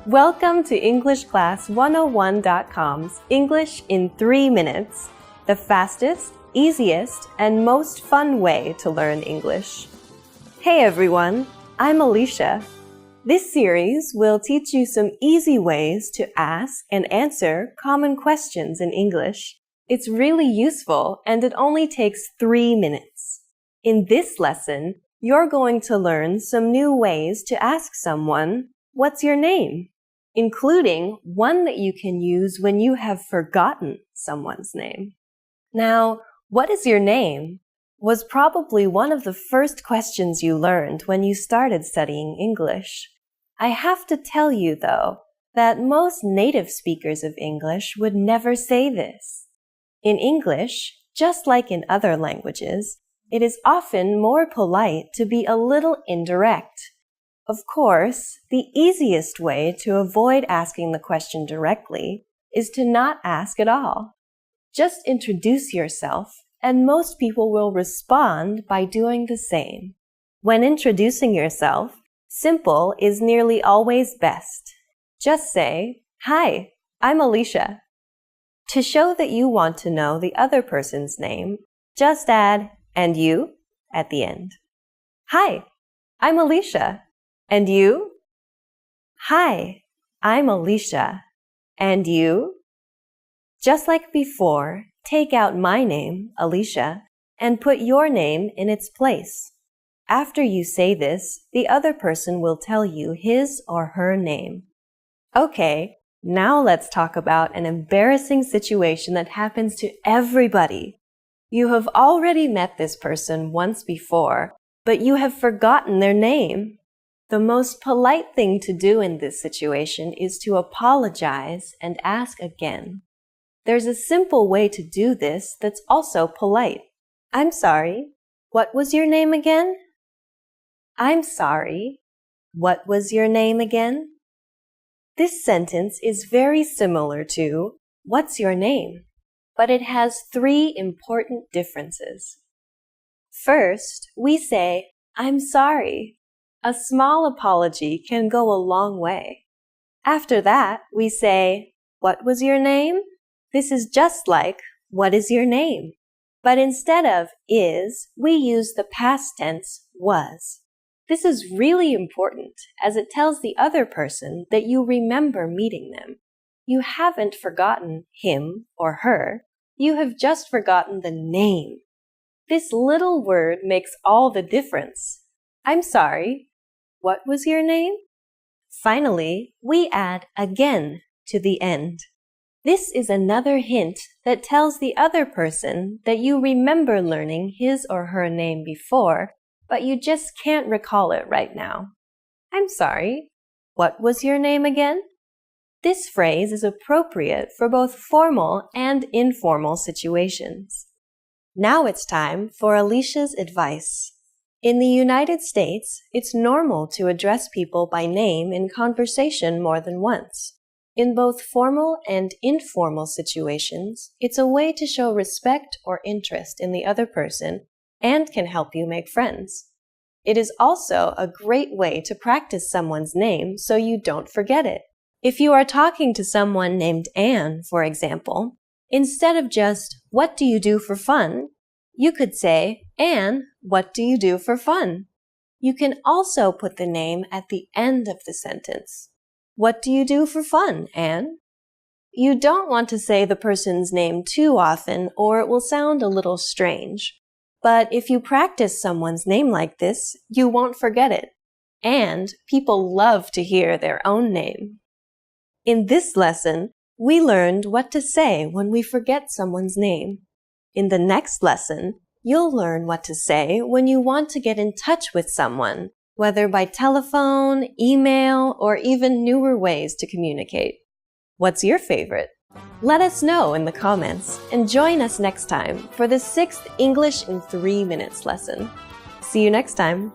Welcome to EnglishClass101.com's English in 3 minutes, the fastest, easiest, and most fun way to learn English. Hey everyone, I'm Alicia. This series will teach you some easy ways to ask and answer common questions in English. It's really useful and it only takes 3 minutes. In this lesson, you're going to learn some new ways to ask someone, "What's your name?" including one that you can use when you have forgotten someone's name. Now, "What is your name?" was probably one of the first questions you learned when you started studying English. I have to tell you, though, that most native speakers of English would never say this. In English, just like in other languages, it is often more polite to be a little indirect. Of course, the easiest way to avoid asking the question directly is to not ask at all. Just introduce yourself, and most people will respond by doing the same. When introducing yourself, simple is nearly always best. Just say, "Hi, I'm Alicia." To show that you want to know the other person's name, just add "and you" at the end. "Hi, I'm Alicia. And you?" "Hi, I'm Alicia. And you?" Just like before, take out my name, Alicia, and put your name in its place. After you say this, the other person will tell you his or her name. Okay, now let's talk about an embarrassing situation that happens to everybody. You have already met this person once before, but you have forgotten their name. The most polite thing to do in this situation is to apologize and ask again. There's a simple way to do this that's also polite. "I'm sorry, what was your name again?" "I'm sorry, what was your name again?" This sentence is very similar to "What's your name?" but it has 3 important differences. First, we say, "I'm sorry." A small apology can go a long way. After that, we say, "What was your name?" This is just like, "What is your name?" But instead of is, we use the past tense was. This is really important as it tells the other person that you remember meeting them. You haven't forgotten him or her. You have just forgotten the name. This little word makes all the difference. "I'm sorry. What was your name?" Finally, we add again to the end. This is another hint that tells the other person that you remember learning his or her name before, but you just can't recall it right now. "I'm sorry. What was your name again?" This phrase is appropriate for both formal and informal situations. Now it's time for Alicia's advice. In the United States, it's normal to address people by name in conversation more than once. In both formal and informal situations, it's a way to show respect or interest in the other person and can help you make friends. It is also a great way to practice someone's name so you don't forget it. If you are talking to someone named Anne, for example, instead of just, "What do you do for fun?" you could say, "Anne, what do you do for fun?" You can also put the name at the end of the sentence. "What do you do for fun, Anne?" You don't want to say the person's name too often or it will sound a little strange. But if you practice someone's name like this, you won't forget it. And people love to hear their own name. In this lesson, we learned what to say when we forget someone's name. In the next lesson, you'll learn what to say when you want to get in touch with someone, whether by telephone, email, or even newer ways to communicate. What's your favorite? Let us know in the comments and join us next time for the 6th English in 3 minutes lesson. See you next time.